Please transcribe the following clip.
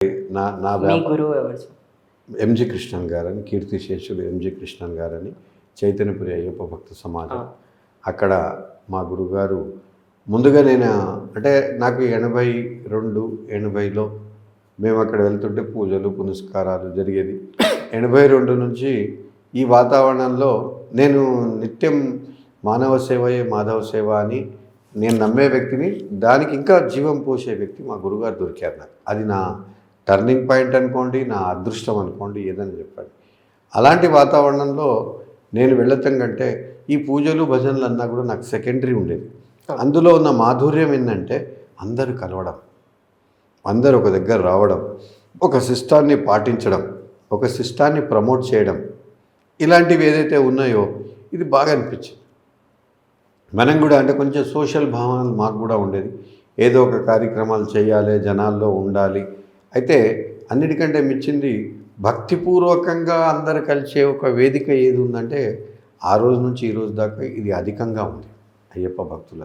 నా నా మీ గురువు ఎవరు? ఎంజి కృష్ణన్ గారని, కీర్తిశేషులు ఎంజి కృష్ణన్ గారని, చైతన్యపురి అయ్యప్ప భక్త సమాజం. అక్కడ మా గురుగారు ముందుగా నేను అంటే నాకు 82, 80లో మేము అక్కడ వెళ్తుంటే పూజలు పునస్కారాలు జరిగేది. 82 నుంచి ఈ వాతావరణంలో నేను నిత్యం మానవ సేవయే మాధవ సేవ అని నేను నమ్మే వ్యక్తిని, దానికి ఇంకా జీవం పోసే వ్యక్తి మా గురుగారు దొరికారు నాకు. అది నా టర్నింగ్ పాయింట్ అనుకోండి, నా అదృష్టం అనుకోండి, ఏదని చెప్పండి. అలాంటి వాతావరణంలో నేను వెళ్ళటం కంటే ఈ పూజలు భజనలు అన్నా కూడా నాకు సెకండరీ ఉండేది. అందులో ఉన్న మాధుర్యం ఏంటంటే అందరూ కలవడం, అందరూ ఒక దగ్గర రావడం, ఒక సిస్టాన్ని పాటించడం, ఒక సిస్టాన్ని ప్రమోట్ చేయడం, ఇలాంటివి ఏదైతే ఉన్నాయో ఇది బాగా అనిపించింది. మనం కూడా అంటే కొంచెం సోషల్ భావనలు మాకు కూడా ఉండేది. ఏదో ఒక కార్యక్రమాలు చేయాలి, జనాల్లో ఉండాలి. అయితే అన్నిటికంటే మించింది భక్తిపూర్వకంగా అందరు కలిసే ఒక వేదిక ఏది ఉందంటే ఆ రోజు నుంచి ఈ రోజు దాకా ఇది అధికంగా ఉంది అయ్యప్ప భక్తుల